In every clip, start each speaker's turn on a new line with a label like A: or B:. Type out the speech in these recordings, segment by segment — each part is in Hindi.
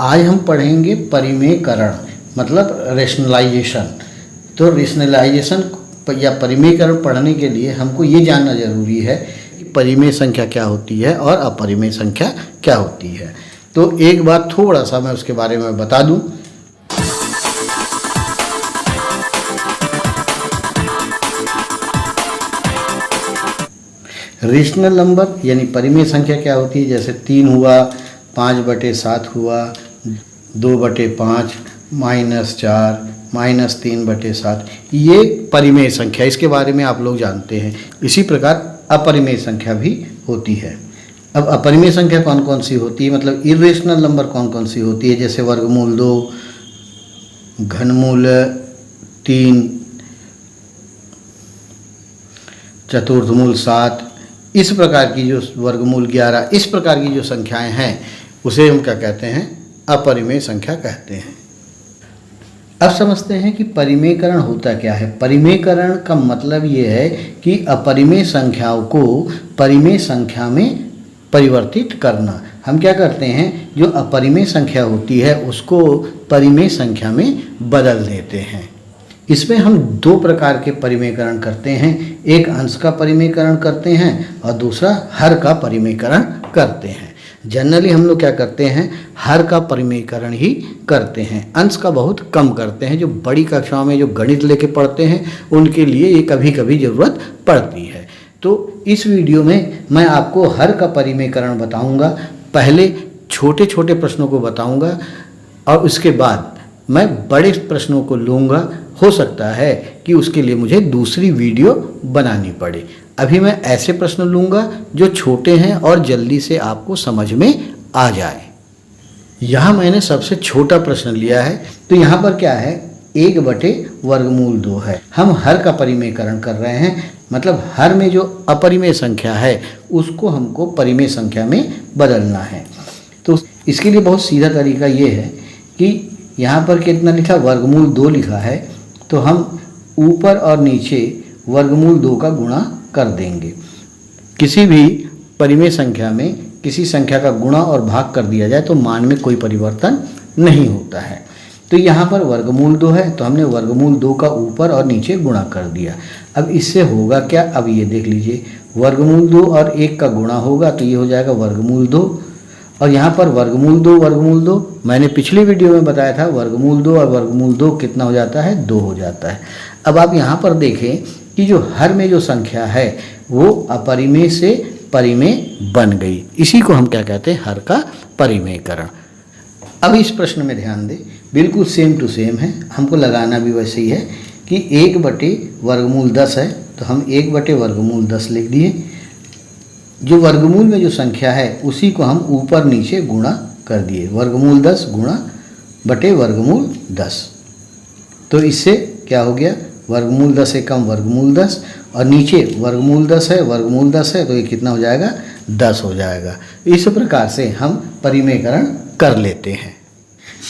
A: आज हम पढ़ेंगे परिमेयकरण मतलब रेशनलाइजेशन। तो रेशनलाइजेशन या परिमेयकरण पढ़ने के लिए हमको ये जानना जरूरी है कि परिमेय संख्या क्या होती है और अपरिमेय संख्या क्या होती है। तो एक बार थोड़ा सा मैं उसके बारे में बता दूं। रेशनल नंबर यानी परिमेय संख्या क्या होती है, जैसे 3 हुआ, 5/7 हुआ, 2/5, -4, -3/7, ये परिमेय संख्या, इसके बारे में आप लोग जानते हैं। इसी प्रकार अपरिमेय संख्या भी होती है। अब अपरिमेय संख्या कौन कौन सी होती है, मतलब इरेशनल नंबर कौन कौन सी होती है, जैसे वर्गमूल 2, घनमूल 3, चतुर्थमूल 7, इस प्रकार की जो वर्गमूल 11, इस प्रकार की जो संख्याएं हैं उसे हम क्या कहते हैं, अपरिमेय संख्या कहते हैं। अब समझते हैं कि परिमेयकरण होता क्या है। परिमेयकरण का मतलब ये है कि अपरिमेय संख्याओं को परिमेय संख्या में परिवर्तित करना। हम क्या करते हैं, जो अपरिमेय संख्या होती है उसको परिमेय संख्या में बदल देते हैं। इसमें हम 2 प्रकार के परिमेयकरण करते हैं, एक अंश का परिमेयकरण करते हैं और दूसरा हर का परिमेयकरण करते हैं। जनरली हम लोग क्या करते हैं, हर का परिमेयकरण ही करते हैं, अंश का बहुत कम करते हैं। जो बड़ी कक्षाओं में जो गणित लेके पढ़ते हैं उनके लिए ये कभी कभी ज़रूरत पड़ती है। तो इस वीडियो में मैं आपको हर का परिमेयकरण बताऊंगा। पहले छोटे छोटे प्रश्नों को बताऊंगा और उसके बाद मैं बड़े प्रश्नों को लूँगा। हो सकता है कि उसके लिए मुझे दूसरी वीडियो बनानी पड़े। अभी मैं ऐसे प्रश्न लूँगा जो छोटे हैं और जल्दी से आपको समझ में आ जाए। यहाँ मैंने सबसे छोटा प्रश्न लिया है। तो यहाँ पर क्या है, 1/√2 है। हम हर का परिमेयकरण कर रहे हैं, मतलब हर में जो अपरिमेय संख्या है उसको हमको परिमेय संख्या में बदलना है। तो इसके लिए बहुत सीधा तरीका ये है कि यहाँ पर कितना लिखा, √2 लिखा है, तो हम ऊपर और नीचे √2 का गुणा कर देंगे। किसी भी परिमेय संख्या में किसी संख्या का गुणा और भाग कर दिया जाए तो मान में कोई परिवर्तन नहीं होता है। तो यहाँ पर √2 है तो हमने √2 का ऊपर और नीचे गुणा कर दिया। अब इससे होगा क्या, अब ये देख लीजिए, √2 और 1 का गुणा होगा तो ये हो जाएगा √2, और यहाँ पर √2 मैंने पिछली वीडियो में बताया था, √2 और √2 कितना हो जाता है, 2 हो जाता है। अब आप यहाँ पर देखें कि जो हर में जो संख्या है वो अपरिमेय से परिमेय बन गई। इसी को हम क्या कहते हैं, हर का परिमेयकरण। अब इस प्रश्न में ध्यान दें, बिल्कुल सेम टू सेम है, हमको लगाना भी वैसे ही है कि 1/√10 है तो हम 1/√10 लिख दिए। जो वर्गमूल में जो संख्या है उसी को हम ऊपर नीचे गुणा कर दिए, √10 गुणा /√10। तो इससे क्या हो गया, √10 से कम √10 और नीचे √10 है, √10 है तो ये कितना हो जाएगा, 10 हो जाएगा। इस प्रकार से हम परिमेयकरण कर लेते हैं।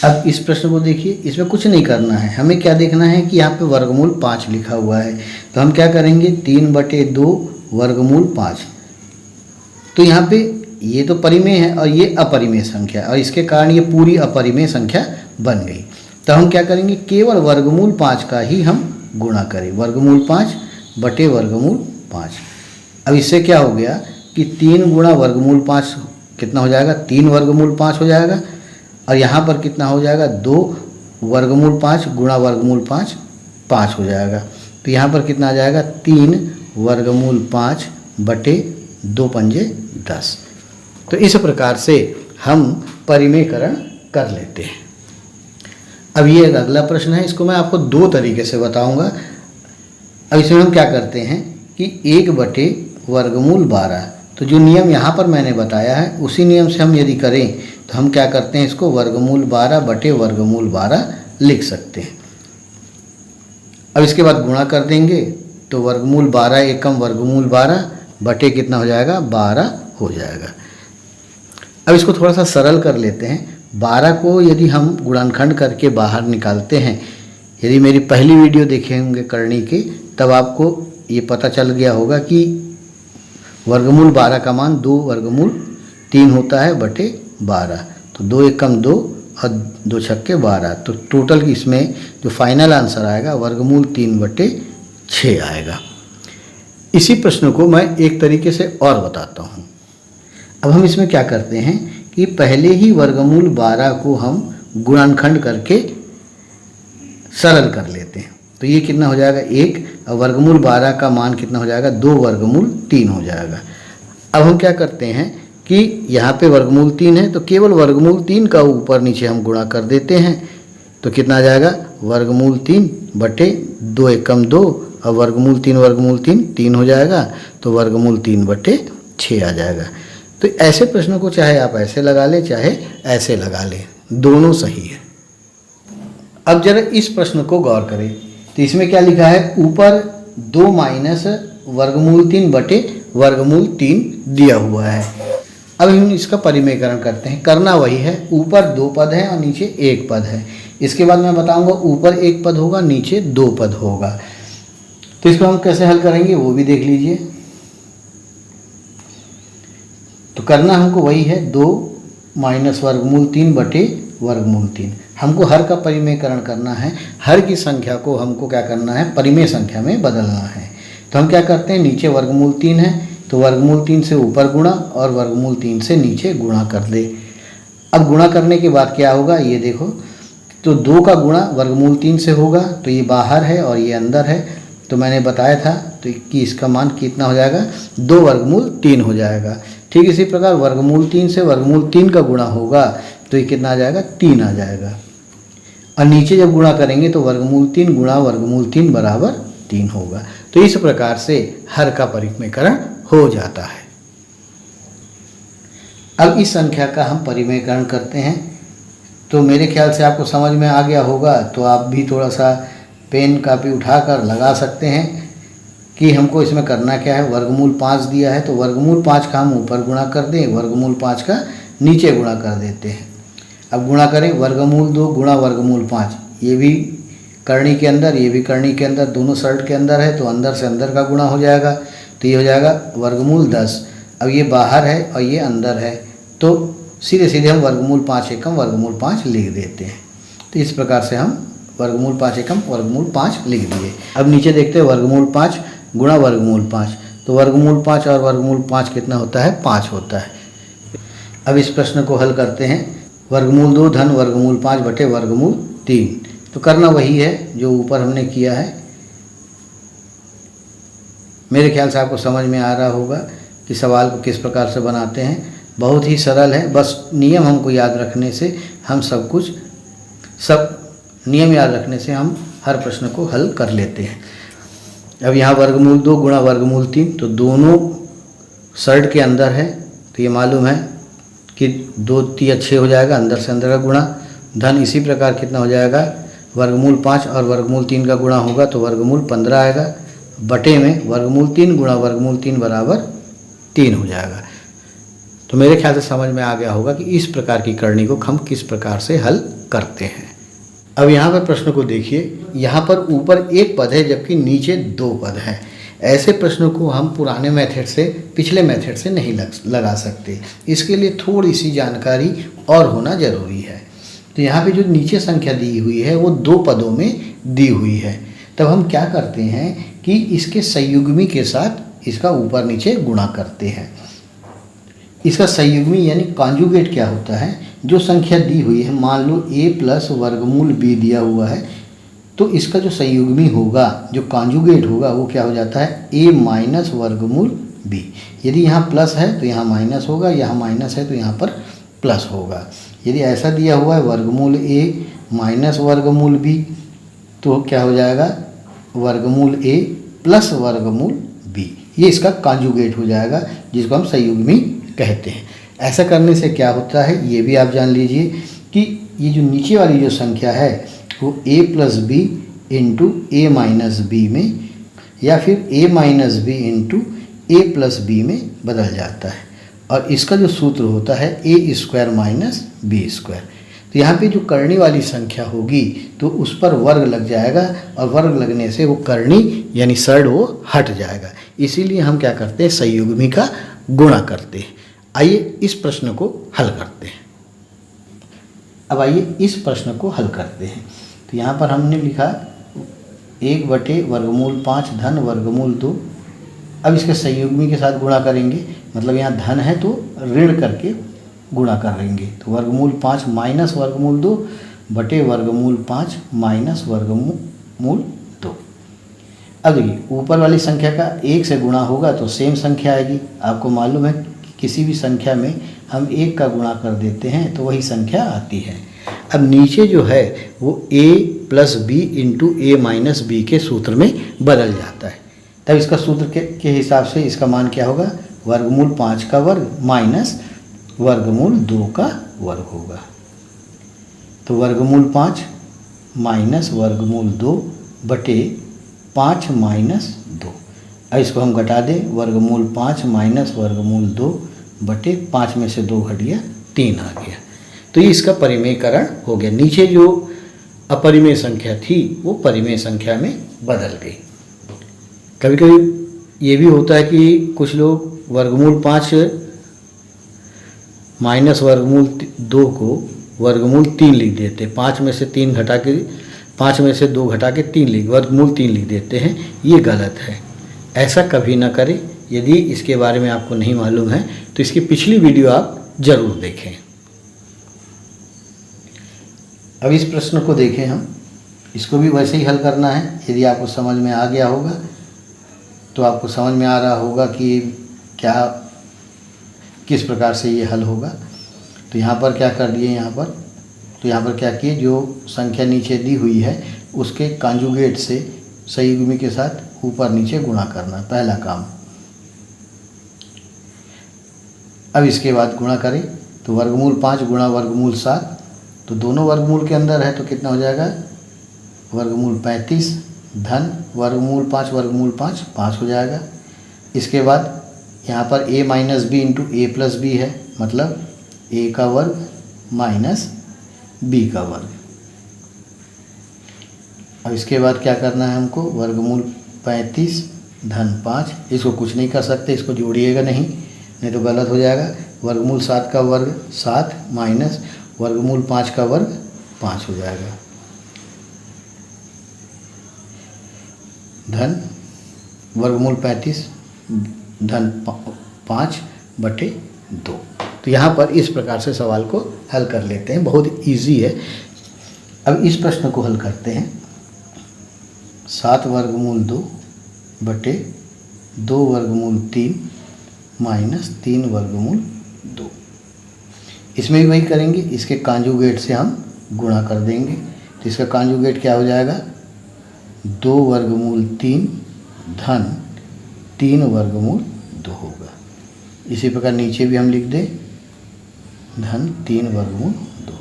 A: अब इस प्रश्न को देखिए, इसमें कुछ नहीं करना है, हमें क्या देखना है कि यहाँ पे √5 लिखा हुआ है तो हम क्या करेंगे, 3/2 √5। तो यहाँ पे ये तो परिमेय है और ये अपरिमेय संख्या है और इसके कारण ये पूरी अपरिमेय संख्या बन गई। तो हम क्या करेंगे, केवल √5 का ही हम गुणा करें, √5/√5। अब इससे क्या हो गया कि 3 गुणा √5 कितना हो जाएगा, 3 √5 हो जाएगा, और यहाँ पर कितना हो जाएगा, 2 √5 गुणा √5 5 हो जाएगा। तो यहाँ पर कितना आ जाएगा, 3 √5 2 पंजे 10। तो इस प्रकार से हम परिमेयकरण कर लेते हैं। अब ये अगला प्रश्न है, इसको मैं आपको 2 तरीके से बताऊंगा। अब इसमें हम क्या करते हैं कि 1/√12, तो जो नियम यहाँ पर मैंने बताया है उसी नियम से हम यदि करें तो हम क्या करते हैं, इसको √12/√12 लिख सकते हैं। अब इसके बाद गुणा कर देंगे तो √12 एकम √12 बटे कितना हो जाएगा, 12 हो जाएगा। अब इसको थोड़ा सा सरल कर लेते हैं। 12 को यदि हम गुणनखंड करके बाहर निकालते हैं, यदि मेरी पहली वीडियो देखे होंगे करनी के, तब आपको ये पता चल गया होगा कि वर्गमूल 12 का मान 2 वर्गमूल 3 होता है बटे 12। तो 2 एकम 2 और 2 छक्के 12, तो टोटल इसमें जो फाइनल आंसर आएगा वर्गमूल 3/6 आएगा। इसी प्रश्न को मैं एक तरीके से और बताता हूँ। अब हम इसमें क्या करते हैं कि पहले ही वर्गमूल 12 को हम गुणनखंड करके सरल कर लेते हैं। तो ये कितना हो जाएगा 1, और वर्गमूल 12 का मान कितना हो जाएगा 2 वर्गमूल 3 हो जाएगा। अब हम क्या करते हैं कि यहाँ पे वर्गमूल 3 है तो केवल वर्गमूल 3 का ऊपर नीचे हम गुणा कर देते हैं। तो कितना आ जाएगा वर्गमूल 3/2 एकम 2, और वर्गमूल 3 3 हो जाएगा, तो वर्गमूल 3/6 आ जाएगा। तो ऐसे प्रश्नों को चाहे आप ऐसे लगा लें चाहे ऐसे लगा लें, दोनों सही है। अब जरा इस प्रश्न को गौर करें, तो इसमें क्या लिखा है, ऊपर 2 माइनस वर्गमूल 3/वर्गमूल 3 दिया हुआ है। अब हम इसका परिमेयकरण करते हैं। करना वही है, ऊपर 2 पद है और नीचे 1 पद है। इसके बाद मैं बताऊंगा ऊपर 1 पद होगा नीचे 2 पद होगा। तो इसको हम कैसे हल करेंगे वो भी देख लीजिए। तो करना हमको वही है 2 माइनस वर्गमूल 3/वर्गमूल 3। हमको हर का परिमेयकरण करना है, हर की संख्या को हमको क्या करना है परिमेय संख्या में बदलना है। तो हम क्या करते हैं, नीचे वर्गमूल 3 है तो वर्गमूल 3 से ऊपर गुणा और वर्गमूल 3 से नीचे गुणा कर दे। अब गुणा करने के बाद क्या होगा ये देखो, तो 2 का गुणा वर्गमूल 3 से होगा, तो ये बाहर है और ये अंदर है। तो मैंने बताया था तो कि इसका मान कितना हो जाएगा 2 वर्गमूल 3 हो जाएगा। ठीक इसी प्रकार वर्गमूल 3 से वर्गमूल 3 का गुणा होगा तो ये कितना आ जाएगा 3 आ जाएगा। और नीचे जब गुणा करेंगे तो वर्गमूल 3 गुणा वर्गमूल 3 बराबर 3 होगा। तो इस प्रकार से हर का परिमेयकरण हो जाता है। अब इस संख्या का हम परिमेयकरण करते हैं। तो मेरे ख्याल से आपको समझ में आ गया होगा, तो आप भी थोड़ा सा पेन कापी उठाकर लगा सकते हैं कि हमको इसमें करना क्या है। वर्गमूल 5 दिया है तो वर्गमूल 5 का हम ऊपर गुणा कर दें, वर्गमूल 5 का नीचे गुणा कर देते हैं। अब गुणा करें वर्गमूल 2 गुणा वर्गमूल 5, ये भी करनी के अंदर ये भी करनी के अंदर, दोनों शर्ट के अंदर है तो अंदर से अंदर का गुणा हो जाएगा। तो ये हो जाएगा वर्गमूल 10। अब ये बाहर है और ये अंदर है तो सीधे सीधे हम वर्गमूल 5 एकम वर्गमूल 5 लिख देते हैं। तो इस प्रकार से हम वर्गमूल 5 एकम वर्गमूल 5 लिख दिए। अब नीचे देखते हैं वर्गमूल 5 गुणा वर्गमूल 5, तो वर्गमूल 5 और वर्गमूल 5 कितना होता है 5 होता है। अब इस प्रश्न को हल करते हैं। वर्गमूल 2 धन वर्गमूल 5/वर्गमूल 3। तो करना वही है जो ऊपर हमने किया है। मेरे ख्याल से आपको समझ में आ रहा होगा कि सवाल को किस प्रकार से बनाते हैं। बहुत ही सरल है, बस नियम हमको याद रखने से हम सब नियम याद रखने से हम हर प्रश्न को हल कर लेते हैं। अब यहाँ वर्गमूल 2 गुणा वर्गमूल 3, तो दोनों शर्ट के अंदर है तो ये मालूम है कि 2 3 6 हो जाएगा, अंदर से अंदर का गुणा। धन इसी प्रकार कितना हो जाएगा वर्गमूल 5 और वर्गमूल 3 का गुणा होगा तो वर्गमूल 15 आएगा। बटे में वर्गमूल 3 गुणा वर्गमूल 3 बराबर 3 हो जाएगा। तो मेरे ख्याल से समझ में आ गया होगा कि इस प्रकार की करनी को हम किस प्रकार से हल करते हैं। अब यहाँ पर प्रश्न को देखिए, यहाँ पर ऊपर 1 पद है जबकि नीचे 2 पद है। ऐसे प्रश्नों को हम पुराने मेथड से पिछले मेथड से नहीं लगा सकते। इसके लिए थोड़ी सी जानकारी और होना ज़रूरी है। तो यहाँ पे जो नीचे संख्या दी हुई है वो 2 पदों में दी हुई है। तब हम क्या करते हैं कि इसके संयुग्मी के साथ इसका ऊपर नीचे गुणा करते हैं। इसका संयुग्मी यानी कॉन्जुगेट क्या होता है, जो संख्या दी हुई है, मान लो a प्लस वर्गमूल b दिया हुआ है, तो इसका जो संयुग्मी होगा जो कॉन्जुगेट होगा वो क्या हो जाता है a माइनस वर्गमूल b। यदि यहाँ प्लस है तो यहाँ माइनस होगा, यहाँ माइनस है तो यहाँ पर प्लस होगा। यदि ऐसा दिया हुआ है वर्गमूल a माइनस वर्गमूल b, तो क्या हो जाएगा वर्गमूल a प्लस वर्गमूल b। ये इसका कॉन्जुगेट हो जाएगा जिसको हम संयुग्मी कहते हैं। ऐसा करने से क्या होता है ये भी आप जान लीजिए कि ये जो नीचे वाली जो संख्या है वो a plus b into a minus b में या फिर a minus b into a plus b में बदल जाता है। और इसका जो सूत्र होता है a square minus b square. तो यहाँ पे जो करनी वाली संख्या होगी तो उस पर वर्ग लग जाएगा और वर्ग लगने से वो करनी यानी सड़ वो हट जाएगा। इसीलिए हम क्या करते हैं संयुग्मी का गुणा करते हैं। आइए इस प्रश्न को हल करते हैं। अब आइए इस प्रश्न को हल करते हैं। तो यहाँ पर हमने लिखा 1/वर्गमूल 5 धन वर्गमूल 2। अब इसके संयुग्मी के साथ गुणा करेंगे, मतलब यहाँ धन है तो ऋण करके गुणा करेंगे। तो वर्गमूल 5 माइनस वर्गमूल 2 बटे वर्गमूल 5 माइनस वर्गमूल 2। अब देखिए ऊपर वाली संख्या का 1 से गुणा होगा तो सेम संख्या आएगी। आपको मालूम है कि किसी भी संख्या में हम 1 का गुणा कर देते हैं तो वही संख्या आती है। अब नीचे जो है वो a plus b into a minus b के सूत्र में बदल जाता है। तब इसका सूत्र के हिसाब से इसका मान क्या होगा, वर्गमूल 5 का वर्ग माइनस वर्गमूल 2 का वर्ग होगा। तो वर्गमूल 5 माइनस वर्गमूल 2 बटे 5 माइनस 2। अब इसको हम घटा दें, वर्गमूल 5 माइनस वर्गमूल 2 बटे 5 में से 2 घट गया 3 आ गया। तो ये इसका परिमेयकरण हो गया। नीचे जो अपरिमेय संख्या थी वो परिमेय संख्या में बदल गई। कभी कभी ये भी होता है कि कुछ लोग वर्गमूल 5 माइनस वर्गमूल 2 को वर्गमूल 3 लिख देते, 5 में से 3 घटा के 5 में से 2 घटा के 3 वर्गमूल 3 लिख देते हैं। ये गलत है, ऐसा कभी ना करें। यदि इसके बारे में आपको नहीं मालूम है तो इसकी पिछली वीडियो आप ज़रूर देखें। अब इस प्रश्न को देखें हम, इसको भी वैसे ही हल करना है। यदि आपको समझ में आ गया होगा तो आपको समझ में आ रहा होगा कि क्या किस प्रकार से ये हल होगा। तो यहाँ पर क्या कर दिए, यहाँ पर क्या किए, जो संख्या नीचे दी हुई है उसके कॉन्जुगेट से संयुग्मी के साथ ऊपर नीचे गुणा करना, पहला काम। अब इसके बाद गुणा करें तो वर्गमूल 5 गुणा वर्गमूल 7, तो दोनों वर्गमूल के अंदर है तो कितना हो जाएगा, वर्गमूल 35 धन वर्गमूल 5 वर्गमूल 5 5 हो जाएगा। इसके बाद यहाँ पर a minus b into a plus b है, मतलब a का वर्ग माइनस b का वर्ग। अब इसके बाद क्या करना है हमको, वर्गमूल 35 धन 5, इसको कुछ नहीं कर सकते, इसको जोड़िएगा नहीं तो गलत हो जाएगा। वर्गमूल 7 का वर्ग 7 माइनस वर्गमूल 5 का वर्ग 5 हो जाएगा, धन वर्गमूल 35 धन 5 बटे 2। तो यहाँ पर इस प्रकार से सवाल को हल कर लेते हैं, बहुत इजी है। अब इस प्रश्न को हल करते हैं। 7 वर्गमूल 2 बटे 2 वर्गमूल 3 माइनस 3 वर्गमूल 2। इसमें भी वही करेंगे, इसके कॉन्जुगेट से हम गुणा कर देंगे। तो इसका कॉन्जुगेट क्या हो जाएगा, 2 वर्गमूल 3 धन 3 वर्गमूल 2 होगा। इसी प्रकार नीचे भी हम लिख दें, धन 3 वर्गमूल 2।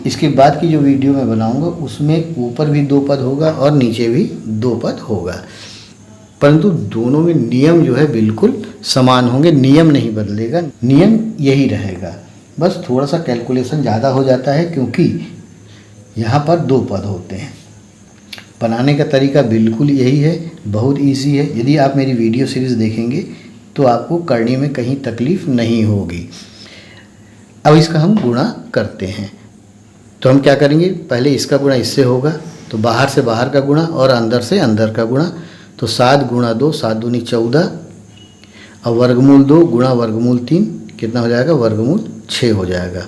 A: इसके बाद की जो वीडियो मैं बनाऊंगा उसमें ऊपर भी 2 पद होगा और नीचे भी 2 पद होगा, परंतु दोनों में नियम जो है बिल्कुल समान होंगे, नियम नहीं बदलेगा, नियम यही रहेगा। बस थोड़ा सा कैलकुलेशन ज़्यादा हो जाता है क्योंकि यहाँ पर 2 पद होते हैं। बनाने का तरीका बिल्कुल यही है, बहुत इजी है। यदि आप मेरी वीडियो सीरीज़ देखेंगे तो आपको करने में कहीं तकलीफ़ नहीं होगी। अब इसका हम गुणा करते हैं। तो हम क्या करेंगे, पहले इसका गुणा इससे होगा, तो बाहर से बाहर का गुणा और अंदर से अंदर का गुणा। तो 7 गुणा 2 7 दूनी 14 और वर्गमूल 2 गुणा वर्गमूल 3 कितना हो जाएगा, वर्गमूल 6 हो जाएगा,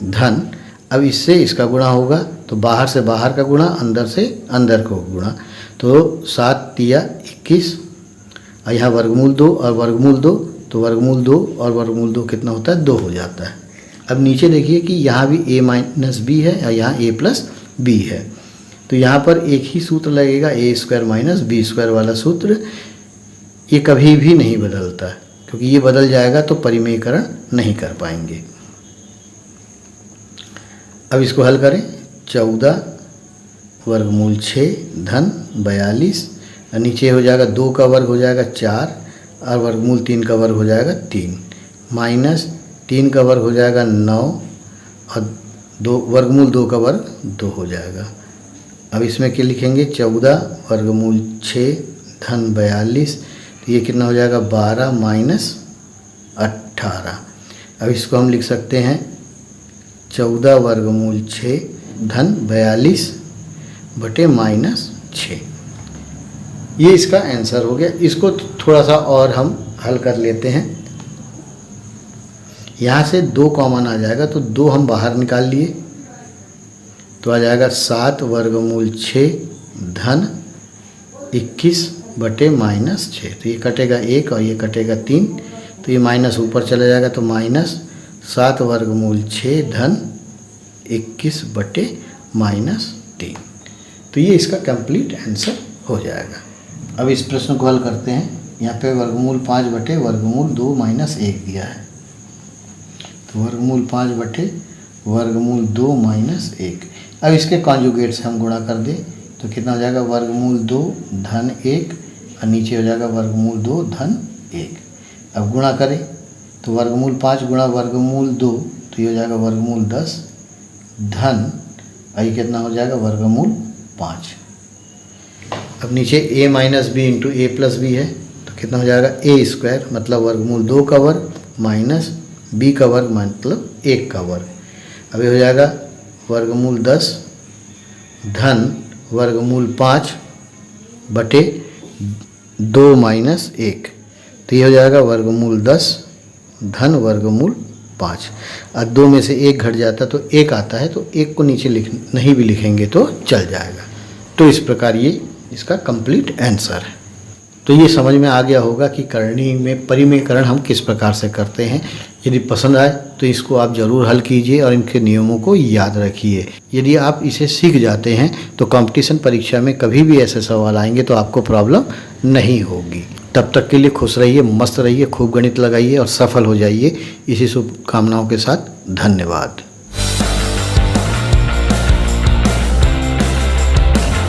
A: धन। अब इससे इसका गुणा होगा तो बाहर से बाहर का गुणा, अंदर से अंदर को गुणा। तो 7 तिया 21 और यहाँ वर्गमूल 2 और वर्गमूल 2, तो वर्गमूल 2 और वर्गमूल 2 कितना होता है, 2 हो जाता है। अब नीचे देखिए कि यहाँ भी a माइनस बी है और यहाँ a प्लस बी है, तो यहाँ पर एक ही सूत्र लगेगा, ए स्क्वायर माइनस बी स्क्वायर वाला सूत्र। ये कभी भी नहीं बदलता क्योंकि ये बदल जाएगा तो परिमेयकरण नहीं कर पाएंगे। अब इसको हल करें, 14 वर्गमूल 6 धन 42 और नीचे हो जाएगा 2 का वर्ग हो जाएगा 4 और वर्गमूल 3 का वर्ग हो जाएगा 3 माइनस 3 का वर्ग हो जाएगा 9 और 2 वर्गमूल 2 का वर्ग 2 हो जाएगा। अब इसमें क्या लिखेंगे, 14 वर्गमूल 6 धन 42, तो ये कितना हो जाएगा 12 माइनस 18। अब इसको हम लिख सकते हैं 14 वर्गमूल 6 धन 42 बटे माइनस 6। ये इसका आंसर हो गया। इसको थोड़ा सा और हम हल कर लेते हैं। यहाँ से 2 कॉमन आ जाएगा तो 2 हम बाहर निकाल लिए तो आ जाएगा 7 वर्गमूल 6 धन 21 बटे माइनस 6। तो ये कटेगा 1 और ये कटेगा 3, तो ये माइनस ऊपर चला जाएगा तो माइनस 7 वर्गमूल 6 धन 21 बटे माइनस 3। तो ये इसका कंप्लीट आंसर हो जाएगा। अब इस प्रश्न को हल करते हैं। यहाँ पे वर्गमूल 5 बटे वर्गमूल 2 माइनस 1 दिया है, तो वर्गमूल 5 बटे वर्गमूल 2 माइनस 1। अब इसके कॉन्जुगेट से हम गुणा कर दें तो कितना हो जाएगा, वर्गमूल 2 धन 1 और नीचे हो जाएगा वर्गमूल 2 धन 1। अब गुणा करें तो वर्गमूल 5 गुणा वर्गमूल 2 तो ये हो जाएगा वर्गमूल 10 धन और ये कितना हो जाएगा वर्गमूल 5। अब नीचे a minus b into a plus b है तो कितना हो जाएगा a स्क्वायर मतलब वर्गमूल 2 का वर्ग माइनस b का वर्ग मतलब 1 का वर्ग। अब ये हो जाएगा वर्गमूल 10 धन वर्गमूल 5 बटे 2 माइनस 1, तो ये हो जाएगा वर्गमूल 10 धन वर्गमूल 5। अब 2 में से 1 घट जाता तो 1 आता है, तो 1 को नीचे नहीं भी लिखेंगे तो चल जाएगा। तो इस प्रकार ये इसका कंप्लीट आंसर है। तो ये समझ में आ गया होगा कि करणी में परिमेयकरण हम किस प्रकार से करते हैं। यदि पसंद आए तो इसको आप ज़रूर हल कीजिए और इनके नियमों को याद रखिए। यदि आप इसे सीख जाते हैं तो कंपटीशन परीक्षा में कभी भी ऐसे सवाल आएंगे तो आपको प्रॉब्लम नहीं होगी। तब तक के लिए खुश रहिए, मस्त रहिए, खूब गणित लगाइए और सफल हो जाइए। इसी शुभकामनाओं के साथ धन्यवाद।